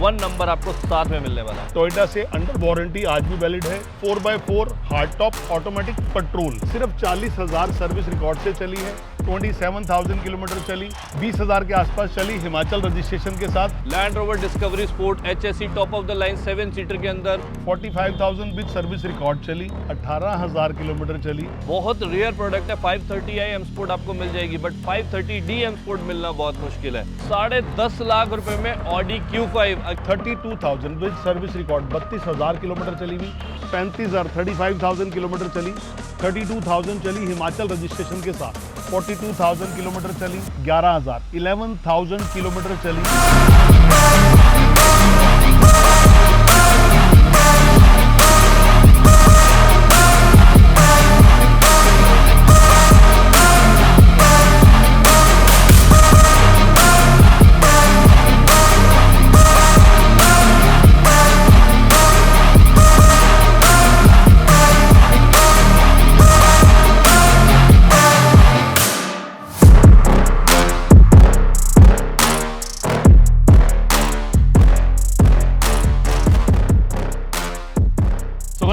1 number आपको साथ में मिलने वाला है। टोयोटा से अंडर वारंटी आज भी वैलिड है। 4x4 hard top automatic petrol, सिर्फ 40,000 सर्विस रिकॉर्ड से चली है। 27,000 किलोमीटर चली, 20,000 के आसपास चली, हिमाचल रजिस्ट्रेशन के साथ। Land rover discovery sport HSE top of the line 7 seater के अंदर 45,000 विद सर्विस रिकॉर्ड चली, 18,000 किलोमीटर चली। बहुत रेयर प्रोडक्ट है। 530i M Sport आपको मिल जाएगी, बट 530D M Sport मिलना बहुत मुश्किल है। 10.5 लाख रुपए में Audi Q5 32,000 with service record, 32,000 kilometre चली हुई। 35,000 किलोमीटर चली, 32,000 चली हिमाचल रजिस्ट्रेशन के साथ। 42,000 किलोमीटर चली, 11,000 किलोमीटर चली।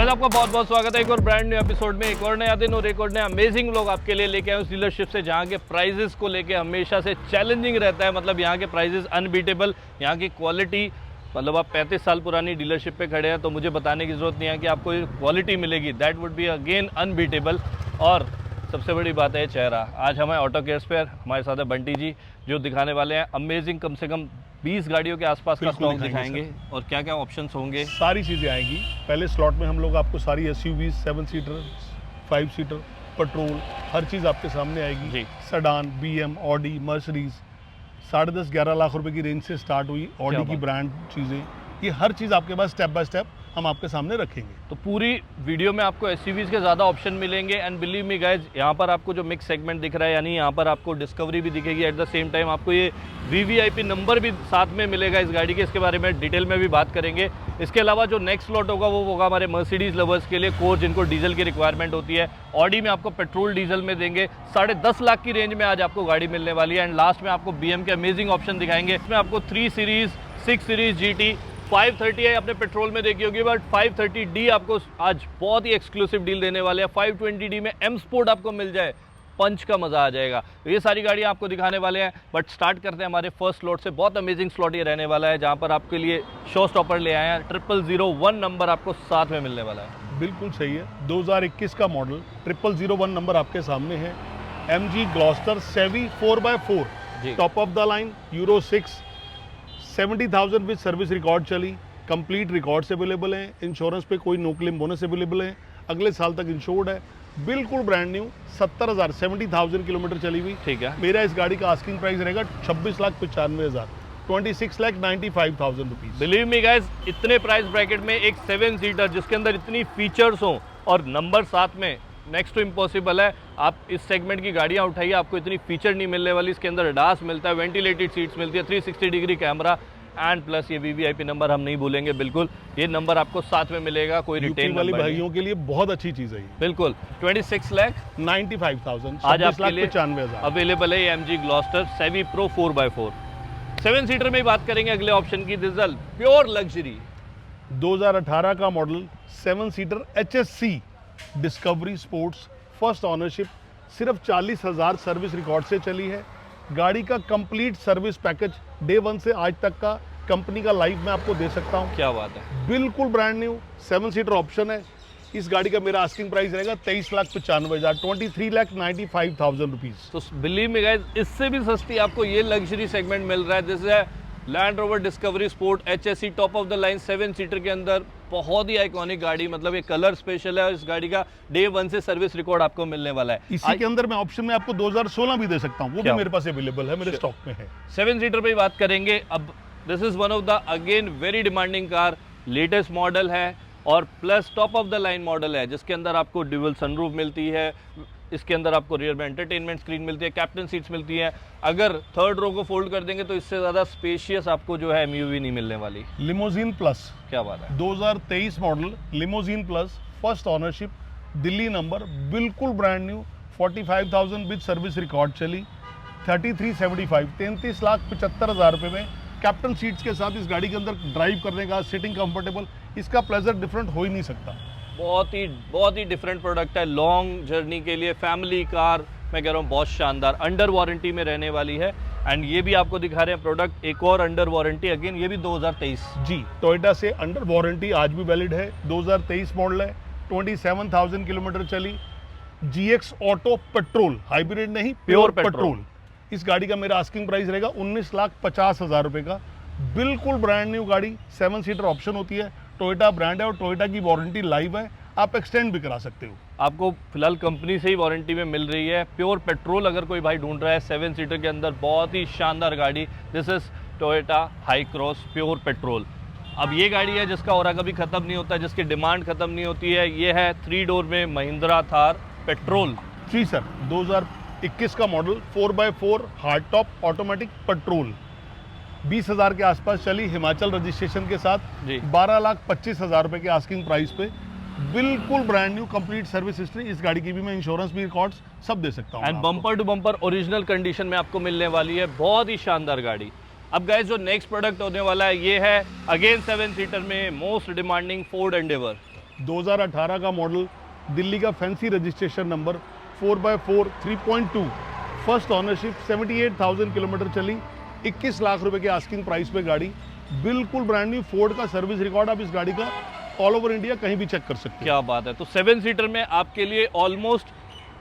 आपका बहुत बहुत स्वागत है एक और ब्रांड न्यू एपिसोड में। एक और नया दिन और एक और नया अमेजिंग व्लॉग आपके लिए लेके आए उस डीलरशिप से जहाँ के प्राइजेस को लेके हमेशा से चैलेंजिंग रहता है। मतलब यहाँ के प्राइजेस अनबीटेबल, यहाँ की क्वालिटी, मतलब आप 35 साल पुरानी डीलरशिप पे खड़े हैं तो मुझे बताने की जरूरत नहीं है कि आपको क्वालिटी मिलेगी, that would be again unbeatable. और सबसे बड़ी बात है चेहरा। आज हमें ऑटो केयर्स पे हमारे साथ है बंटी जी, जो दिखाने वाले हैं अमेजिंग, कम से कम 20 गाड़ियों के आसपास का स्टॉक दिखाएंगे और क्या क्या ऑप्शंस होंगे, सारी चीज़ें आएंगी। पहले स्लॉट में हम लोग आपको सारी SUV 7 सीटर 5 सीटर पेट्रोल हर चीज़ आपके सामने आएगी जी। Sedan, BM, Audi, Mercedes 10.5-11 lakh रुपए की रेंज से स्टार्ट हुई Audi की ब्रांड चीज़ें, ये हर चीज़ आपके पास स्टेप बाय स्टेप हम आपके सामने रखेंगे। तो पूरी वीडियो में आपको SUVs के ज़्यादा ऑप्शन मिलेंगे। एंड बिलीव मी गाइज, यहाँ पर आपको जो मिक्स सेगमेंट दिख रहा है, यानी यहाँ पर आपको डिस्कवरी भी दिखेगी, एट द सेम टाइम आपको ये VVIP नंबर भी साथ में मिलेगा इस गाड़ी के। इसके बारे में डिटेल में भी बात करेंगे। इसके अलावा जो नेक्स्ट लॉट होगा वो होगा हमारे मर्सिडीज लवर्स के लिए, कोर जिनको डीजल की रिक्वायरमेंट होती है। Audi में आपको पेट्रोल डीजल में देंगे। 10.5 लाख की रेंज में आज आपको गाड़ी मिलने वाली है। एंड लास्ट में आपको BM के अमेजिंग ऑप्शन दिखाएंगे। इसमें आपको 3 सीरीज, 6 सीरीज GT, 530i अपने पेट्रोल में देखी होगी, बट 530D आपको आज बहुत ही एक्सक्लूसिव डील देने वाले हैं। 520D में M Sport आपको मिल जाए, पंच का मजा आ जाएगा। ये सारी गाड़ियाँ आपको दिखाने वाले हैं। बट स्टार्ट करते हैं हमारे फर्स्ट स्लॉट से। बहुत अमेजिंग स्लॉट ये रहने वाला है, जहाँ पर आपके लिए शो स्टॉपर ले आए हैं। 0001 नंबर आपको साथ में मिलने वाला है। बिल्कुल सही है। 2021 का मॉडल 0001 नंबर आपके सामने है। MG ग्लॉस्टर सेवी 4x4 top of the line euro 6, 70,000 with service record चली, कंप्लीट रिकॉर्ड से अवेलेबल है। इंश्योरेंस पे कोई नो क्लेम बोनस अवेलेबल है, अगले साल तक इंश्योर्ड है, बिल्कुल ब्रांड न्यू। 70,000 किलोमीटर चली हुई। ठीक है। मेरा इस गाड़ी का आस्किंग प्राइस रहेगा 26,95,000, 26,95,000 रुपीज। बिलीव मी गाइस, इतने प्राइस ब्रैकेट में एक 7 सीटर जिसके अंदर इतनी फीचर्स हो और नंबर साथ में, नेक्स्ट टू इम्पॉसिबल है। आप इस सेगमेंट की गाड़ियाँ उठाइए, आपको इतनी फीचर नहीं मिलने वाली। इसके अंदर ADAS मिलता है, वेंटिलेटेड सीट्स मिलती है, 360 डिग्री कैमरा एंड प्लस ये VVIP नंबर हम नहीं भूलेंगे बिल्कुल। ये नंबर आपको साथ में मिलेगा, कोई रिटेल वाली भाइयों के लिए बहुत अच्छी चीज़ है ये। बिल्कुल। 26,95,000 आज आपके लिए 95,000 अवेलेबल है। MG ग्लॉस्टर सेवी प्रो 4x4 7 सीटर में ही बात करेंगे अगले ऑप्शन की। डीजल प्योर लग्जरी 2018 का model 7 seater HSC discovery sports, first ownership, सिर्फ 40,000 सर्विस रिकॉर्ड से चली है। गाड़ी का कंप्लीट सर्विस पैकेज डे 1 से आज तक का कंपनी का लाइफ में आपको दे सकता हूं। क्या बात है, बिल्कुल ब्रांड न्यू 7 सीटर ऑप्शन है। इस गाड़ी का मेरा आस्किंग प्राइस रहेगा 23,95,000, 23,95,000 रुपीज। तो बिलीव मी गाइस, इससे भी सस्ती आपको ये लग्जरी सेगमेंट मिल रहा है। जैसे land rover discovery sport HSE top of the line 7 seater के अंदर, बहुत ही आइकॉनिक गाड़ी। मतलब ये कलर स्पेशल है और इस गाड़ी का डे 1 से सर्विस रिकॉर्ड आपको मिलने वाला है। इसी के अंदर मैं ऑप्शन में आपको 2016 भी दे सकता हूँ, वो भी मेरे पास अवेलेबल है, मेरे स्टॉक में है। 7 सीटर पे बात करेंगे अब। This is one of the again very demanding car, latest model है और plus top of the line model है, जिसके अंदर आपको ड्यूअल सनरूफ मिलती है। इसके अंदर आपको रियर में एंटरटेनमेंट स्क्रीन मिलती है, कैप्टन सीट्स मिलती हैं। अगर थर्ड रो को फोल्ड कर देंगे तो इससे ज़्यादा स्पेशियस आपको जो है MUV नहीं मिलने वाली। लिमोजीन प्लस, क्या बात है, 2023 model limousine plus, first ownership, Delhi number, बिल्कुल brand new, 45,000 with service record चली, 3375, 33,75,000 रुपये में कैप्टन सीट्स के साथ इस गाड़ी के अंदर ड्राइव करने का, सिटिंग कंफर्टेबल, इसका प्लेजर डिफरेंट हो ही नहीं सकता। बहुत ही डिफरेंट प्रोडक्ट है लॉन्ग जर्नी के लिए, फैमिली कार, मैं कह रहा हूँ बहुत शानदार, अंडर वारंटी में रहने वाली है। एंड ये भी आपको दिखा रहे हैं प्रोडक्ट, एक और अंडर वारंटी, अगेन ये भी 2023। जी, टोयोटा से अंडर वारंटी आज भी वैलिड है, 2023 मॉडल है, 27,000 किलोमीटर चली, GX ऑटो पेट्रोल, हाइब्रिड नहीं, प्योर पेट्रोल। इस गाड़ी का मेरा आस्किंग प्राइस रहेगा 19,50,000 रुपए का। बिल्कुल ब्रांड न्यू गाड़ी, 7 सीटर ऑप्शन होती है, टोयोटा ब्रांड है और टोयोटा की वारंटी लाइव है, आप एक्सटेंड भी करा सकते हो। आपको फिलहाल कंपनी से ही वारंटी में मिल रही है। प्योर पेट्रोल अगर कोई भाई ढूंढ रहा है 7 सीटर के अंदर, बहुत ही शानदार गाड़ी, this is Toyota high cross pure petrol. अब ये गाड़ी है जिसका और कभी खत्म नहीं होता, जिसकी डिमांड खत्म नहीं होती है। ये है 3 डोर में महिंद्रा थार पेट्रोल। जी सर, 2021 का model, 4x4 hard top automatic petrol, 20,000 के आसपास चली, हिमाचल रजिस्ट्रेशन के साथ, 12,25,000 रुपए के आस्किंग प्राइस पे, बिल्कुल brand new, complete service history. इस गाड़ी की भी मैं इंश्योरेंस भी रिकॉर्ड्स सब दे सकता हूँ। And bumper to bumper original condition में आपको मिलने वाली है, बहुत ही शानदार गाड़ी। अब गाइस जो नेक्स्ट प्रोडक्ट होने वाला है ये है अगेन 7 सीटर में मोस्ट डिमांडिंग फोर्ड एंडेवर, 2018 का मॉडल, दिल्ली का fancy registration number, 4x4 3.2, first ownership, 78,000 kilometre चली, 21 लाख रुपए के आस्किंग प्राइस पे गाड़ी, बिल्कुल ब्रांड न्यू, फोर्ड का सर्विस रिकॉर्ड, आप इस गाड़ी का ऑल ओवर इंडिया कहीं भी चेक कर सकते हैं। क्या बात है। तो 7 सीटर में आपके लिए ऑलमोस्ट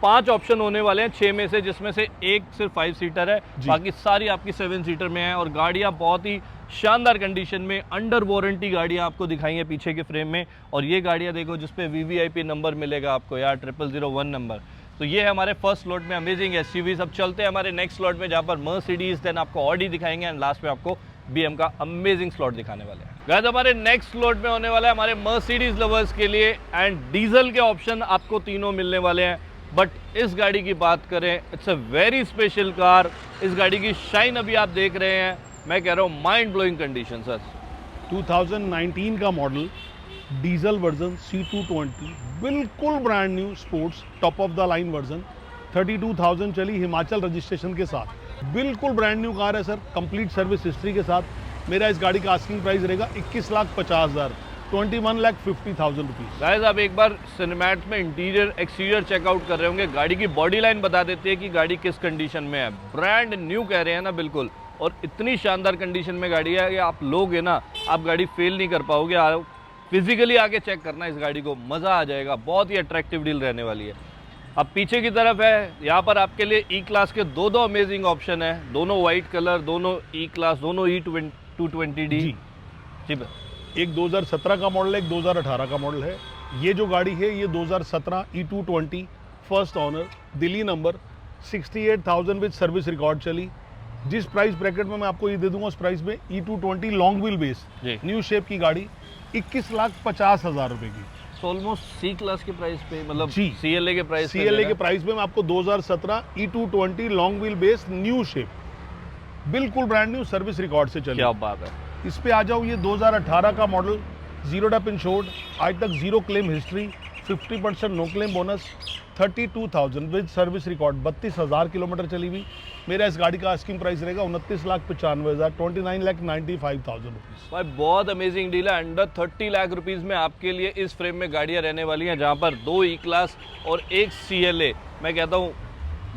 5 ऑप्शन होने वाले हैं 6 में से, जिसमें से एक सिर्फ 5 सीटर है, बाकी सारी आपकी 7 सीटर में है। और गाड़ियां बहुत ही शानदार कंडीशन में, अंडर वारंटी गाड़ियां आपको दिखाई हैं पीछे के फ्रेम में। और ये गाड़ियां देखो जिसपे VVIP नंबर मिलेगा आपको यार, 0001 नंबर। तो ये है हमारे फर्स्ट स्लॉट में अमेजिंग SUVs। अब चलते हैं हमारे नेक्स्ट स्लॉट में, जहाँ पर मर्सिडीज, देन आपको ऑडी दिखाएंगे एंड लास्ट में आपको BM का अमेजिंग स्लॉट दिखाने वाले हैं। गाइस हमारे नेक्स्ट स्लॉट में होने वाला है हमारे मर्सिडीज लवर्स के लिए, एंड डीजल के ऑप्शन आपको तीनों मिलने वाले हैं। बट इस गाड़ी की बात करें, it's a very special car. इस गाड़ी की शाइन अभी आप देख रहे हैं, मैं कह रहा हूँ माइंड ब्लोइंग कंडीशन सर। 2019 का मॉडल, डीजल वर्जन, C220, बिल्कुल brand new sports top of the line version, 32,000 चली, हिमाचल रजिस्ट्रेशन के साथ, बिल्कुल ब्रांड न्यू कार है सर, कंप्लीट सर्विस हिस्ट्री के साथ। मेरा इस गाड़ी का आस्किंग प्राइस रहेगा 21,50,000, 21,50,000 रुपीज। गाइस आप एक बार सिनेमैट में इंटीरियर एक्सटीरियर चेकआउट कर रहे होंगे, गाड़ी की बॉडी लाइन बता देती है कि गाड़ी किस कंडीशन में है। ब्रांड न्यू कह रहे हैं ना बिल्कुल, और इतनी शानदार कंडीशन में गाड़ी है कि आप लोग है ना, आप गाड़ी फेल नहीं कर पाओगे। आप फिजिकली आके चेक करना इस गाड़ी को, मज़ा आ जाएगा। बहुत ही अट्रैक्टिव डील रहने वाली है। अब पीछे की तरफ है, यहाँ पर आपके लिए ई क्लास के दो अमेजिंग ऑप्शन है, दोनों वाइट कलर, दोनों ई क्लास, दोनों E220D। जी एक 2017 का मॉडल है, एक 2018 का मॉडल है। ये जो गाड़ी है ये 2017 E220 first owner, Delhi number, 68,000 with service record चली। जिस प्राइस ब्रैकेट में मैं आपको ये दे दूंगा, उस प्राइस में E220 long wheel base new shape की गाड़ी 21,50,000 रुपए की। ऑलमोस्ट सी क्लास के प्राइस पे, मतलब CLA के प्राइस में मैं आपको 2017 E220 long wheel base new shape, बिल्कुल ब्रांड न्यू, सर्विस रिकॉर्ड से चली। क्या बात है। इस पे आ जाओ, ये 2018 का मॉडल, जीरो डैप इंश्योर्ड, आज तक zero claim history, 50% no claim bonus, 32,000 with service record, 32,000 kilometre चली हुई। मेरा इस गाड़ी का आस्किंग प्राइस रहेगा 29,95,000, 29,95,000 रुपीज़। भाई बहुत अमेजिंग डील है। अंडर 30 लाख रुपीज़ में आपके लिए इस फ्रेम में गाड़ियाँ रहने वाली हैं, जहाँ पर 2 ई क्लास और 1 CLA। मैं कहता हूँ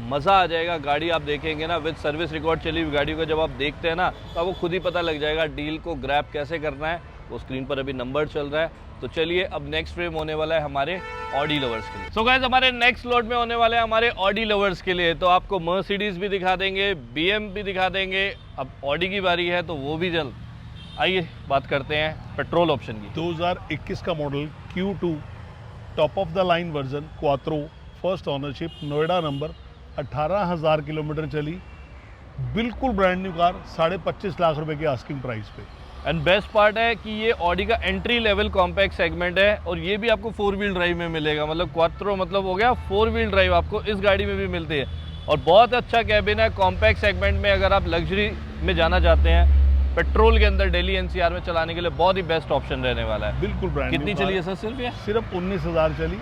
मज़ा आ जाएगा। गाड़ी आप देखेंगे ना विद सर्विस रिकॉर्ड चली हुई गाड़ी को जब आप देखते हैं ना, तो आपको खुद ही पता लग जाएगा डील को ग्रैब कैसे करना है। वो स्क्रीन पर अभी नंबर चल रहा है। तो चलिए अब नेक्स्ट फ्रेम होने वाला है हमारे ऑडी लवर्स के लिए। सो गाइस हमारे नेक्स्ट स्लॉट में होने वाले हैं हमारे ऑडी लवर्स के लिए। तो आपको मर्सिडीज़ भी दिखा देंगे, BM भी दिखा देंगे। अब ऑडी की बारी है तो वो भी जल्द। आइए बात करते हैं पेट्रोल ऑप्शन की। 2021 का model, Q2 top of the line version, quattro, first ownership, Noida number, 18,000 kilometre चली, बिल्कुल ब्रांड न्यू कार, 25.5 लाख रुपए की आस्किंग प्राइस पे। एंड बेस्ट पार्ट है कि ये ऑडी का एंट्री लेवल कॉम्पैक्ट सेगमेंट है, और ये भी आपको 4 व्हील ड्राइव में मिलेगा। मतलब क्वात्रो मतलब हो गया 4 व्हील ड्राइव आपको इस गाड़ी में भी मिलती है। और बहुत अच्छा कैबिन है कॉम्पैक्ट सेगमेंट में। अगर आप लग्जरी में जाना चाहते हैं पेट्रोल के अंदर दिल्ली NCR में चलाने के लिए, बहुत ही बेस्ट ऑप्शन रहने वाला है। बिल्कुल ब्रांड। कितनी चली है सर? सिर्फ 19,000 चली,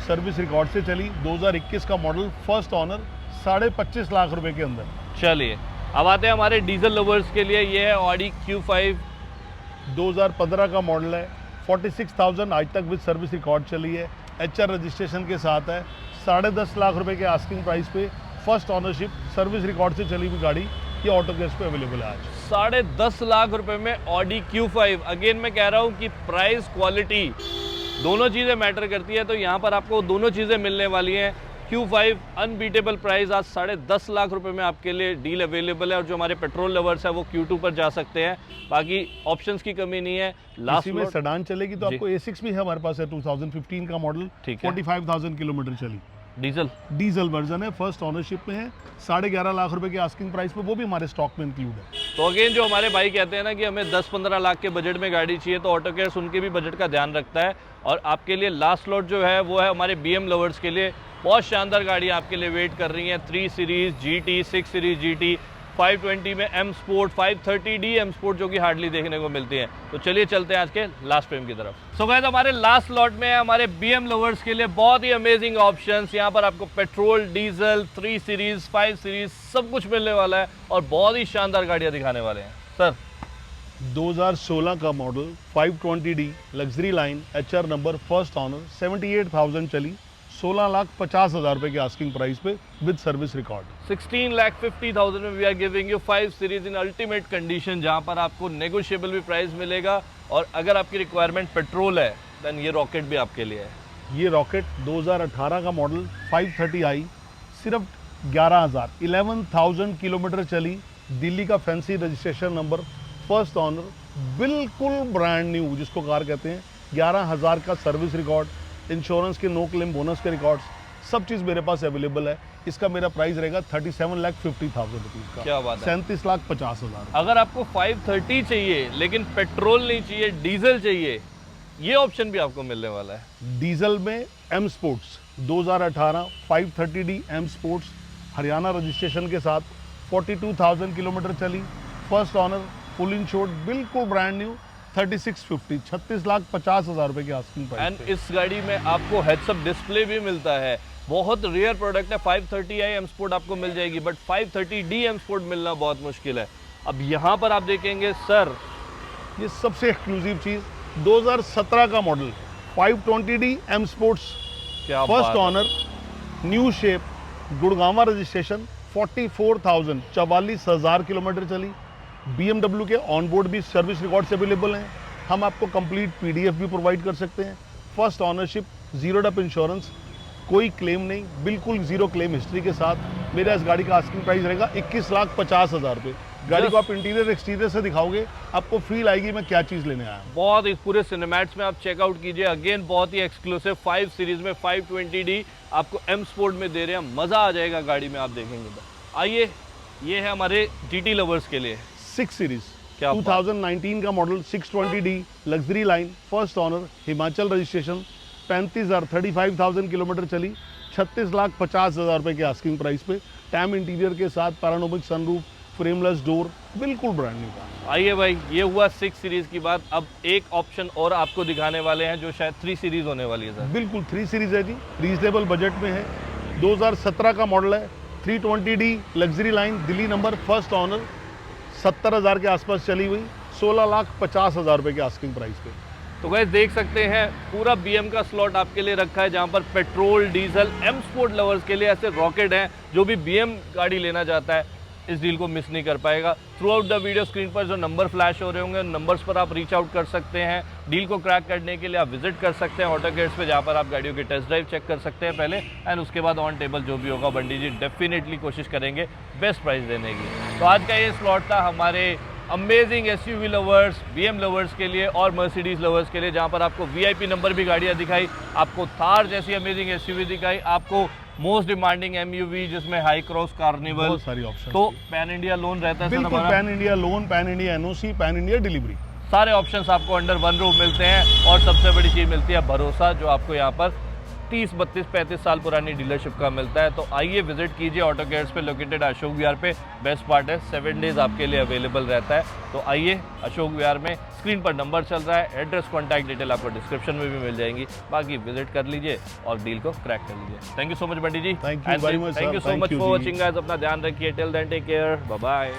सर्विस रिकॉर्ड से चली। 2021 का मॉडल, फर्स्ट ऑनर, 25.5 लाख रुपए के अंदर। चलिए अब आते हैं हमारे डीजल लवर्स के लिए, ये है ऑडी Q5 2015 का मॉडल है, 46,000 आज तक विद सर्विस रिकॉर्ड चली है, HR रजिस्ट्रेशन के साथ है, 10.5 लाख रुपए के आस्किंग प्राइस पे, फर्स्ट ऑनरशिप, सर्विस रिकॉर्ड से चली हुई गाड़ी, ये ऑटो गैस पे अवेलेबल है आज। 10.5 लाख रुपए में ऑडी Q5। अगेन मैं कह रहा हूँ कि प्राइस क्वालिटी दोनों चीज़ें मैटर करती है, तो यहाँ पर आपको दोनों चीज़ें मिलने वाली हैं। Q5 अनबीटेबल प्राइस आज 10.5 लाख रुपए में आपके लिए डील अवेलेबल है, और जो हमारे पेट्रोल लवर्स है वो Q2 पर जा सकते हैं, बाकी ऑप्शंस की कमी नहीं है। लास्ट में सेडान चलेगी तो आपको A6 भी है हमारे पास है, 2015 का मॉडल, 45,000 किलोमीटर चली, डीजल वर्जन है, फर्स्ट ऑनरशिप में है, 11.5 लाख रुपए के आस्किंग प्राइस पे, वो भी हमारे स्टॉक में इंक्लूड है। तो अगेन जो हमारे भाई कहते हैं ना कि हमें 10-15 लाख के बजट में गाड़ी चाहिए, तो ऑटो केयर्स उनके भी बजट का ध्यान रखता है। और आपके लिए लास्ट लॉट जो है वो है हमारे BM लवर्स के लिए, बहुत शानदार गाड़ी आपके लिए वेट कर रही है। 3 सीरीज GT, 6 सीरीज GT, 520 में M Sport, 530D M Sport जो कि हार्डली देखने को मिलती हैं। तो चलिए चलते हैं आज के लास्ट फ्रेम की तरफ। सो गाइस हमारे लास्ट लॉट में है हमारे BM लवर्स के लिए बहुत ही अमेजिंग ऑप्शंस। यहाँ पर आपको पेट्रोल, डीजल, 3 सीरीज, 5 सीरीज सब कुछ मिलने वाला है, और बहुत ही शानदार गाड़ियाँ दिखाने वाले हैं। सर 2016 का model, 520D luxury line, HR number, first owner, 78,000 चली, 16,50,000 रुपए के आस्किंग प्राइस पे विद सर्विस रिकॉर्ड। 16,50,000 में we are giving you 5 series in ultimate condition, जहां पर आपको नेगोशिएबल भी प्राइस मिलेगा, और अगर आपकी रिक्वायरमेंट पेट्रोल है देन ये रॉकेट भी आपके लिए है। ये रॉकेट 2018 का मॉडल, 530i, सिर्फ 11,000 किलोमीटर चली, दिल्ली का fancy registration number, first honour, बिल्कुल ब्रांड न्यू जिसको कार कहते हैं, 11,000 का सर्विस रिकॉर्ड, इंश्योरेंस के नो क्लेम बोनस के रिकॉर्ड्स, सब चीज़ मेरे पास अवेलेबल है। इसका मेरा प्राइस रहेगा 37,50,000 रुपीज़ का। क्या बात है, 37,50,000। अगर आपको 530 चाहिए लेकिन पेट्रोल नहीं चाहिए, डीजल चाहिए, ये ऑप्शन भी आपको मिलने वाला है। डीजल में M sports 2018 530D M sports, Haryana registration के साथ, 42,000 किलोमीटर चली, फर्स्ट ऑनर, फुल इंश्योर्ड, बिल्कुल ब्रांड न्यू, 3650, 36,50,000 रुपए की आस्किंग प्राइस। एंड इस गाड़ी में आपको हेड्स अप डिस्प्ले भी मिलता है, बहुत रेयर प्रोडक्ट है। 530i M Sport आपको मिल जाएगी, बट 530D M Sport मिलना बहुत मुश्किल है। अब यहाँ पर आप देखेंगे सर, ये सबसे एक्सक्लूसिव चीज़, 2017 का मॉडल, 520D M Sports, क्या first owner, new shape, Gurgaon registration, 44,000 kilometre चली, BMW के ऑनबोर्ड भी सर्विस रिकॉर्ड्स अवेलेबल हैं, हम आपको कंप्लीट PDF भी प्रोवाइड कर सकते हैं, फर्स्ट ऑनरशिप, जीरो डप इंश्योरेंस, कोई क्लेम नहीं, बिल्कुल जीरो क्लेम हिस्ट्री के साथ। मेरा इस गाड़ी का आस्किंग प्राइस रहेगा 21,50,000 रुपये। गाड़ी को आप इंटीरियर एक्सटीरियर से दिखाओगे, आपको फील आएगी मैं क्या चीज़ लेने आया हूँ। बहुत इस पूरे सिनेमैट्स में आप चेकआउट कीजिए, अगेन बहुत ही एक्सक्लूसिव 5 सीरीज में 520D आपको M Sport में दे रहे हैं, मज़ा आ जाएगा गाड़ी में आप देखेंगे तो। आइए, ये है हमारे GT लवर्स के लिए 6 सीरीज, क्या 2019 का model, 620D luxury line, first owner, Himachal registration, 35,000 kilometre चली, 36,50,000 रुपए के आस्किंग प्राइस पे, टैम इंटीरियर के साथ, पैरानोमिक सनरूफ, फ्रेमलेस डोर, बिल्कुल ब्रांड न्यू कार। आइए भाई, ये हुआ 6 सीरीज की बात। अब एक ऑप्शन और आपको दिखाने वाले हैं जो शायद 3 सीरीज होने वाली है सर। बिल्कुल 3 सीरीज है जी, रीजनेबल बजट में है, 2017 का मॉडल है, 320D luxury line, Delhi number, first honour, 70,000 के आसपास चली हुई, 16,50,000 रुपए के आस्किंग प्राइस पे। तो गाइस देख सकते हैं पूरा BM का स्लॉट आपके लिए रखा है, जहां पर petrol, diesel, M Sport lovers के लिए ऐसे रॉकेट हैं। जो भी BM गाड़ी लेना चाहता है इस डील को मिस नहीं कर पाएगा। Through out the video screen पर जो नंबर फ्लैश हो रहे होंगे, उन नंबर्स पर आप रीच आउट कर सकते हैं। डील को क्रैक करने के लिए आप विजिट कर सकते हैं ऑटो गेट्स पे, जहाँ पर आप गाड़ियों की टेस्ट ड्राइव चेक कर सकते हैं पहले, एंड उसके बाद ऑन टेबल जो भी होगा बंडी जी डेफिनेटली कोशिश करेंगे बेस्ट प्राइस देने की। तो आज का ये स्लॉट था हमारे amazing SUV lovers, BM lovers के लिए और मर्सिडीज लवर्स के लिए, जहाँ पर आपको VIP नंबर भी गाड़ियाँ दिखाई, आपको थार जैसी अमेजिंग SUV दिखाई, आपको मोस्ट डिमांडिंग MUV जिसमें हाई क्रॉस, कार्निवल, बहुत सारी ऑप्शन। तो पैन इंडिया लोन रहता है बिल्कुल, pan India loan, pan India NOC, pan India delivery, सारे ऑप्शंस आपको अंडर वन रूफ मिलते हैं। और सबसे बड़ी चीज़ मिलती है भरोसा, जो आपको यहाँ पर 30, 32, 35 साल पुरानी डीलरशिप का मिलता है। तो आइए विजिट कीजिए ऑटो केयर्स पे, लोकेटेड अशोक विहार पे। बेस्ट पार्ट है 7 डेज आपके लिए अवेलेबल रहता है। तो आइए अशोक विहार में, स्क्रीन पर नंबर चल रहा है, एड्रेस कॉन्टैक्ट डिटेल आपको डिस्क्रिप्शन में भी मिल जाएंगी। बाकी विजिट कर लीजिए और डील को क्रैक कर लीजिए। Thank you so much Bunty ji. Thank you very much, thank sir. You so Thank much you, for ji. Watching guys. अपना ध्यान रखिए। Till then take care, bye bye.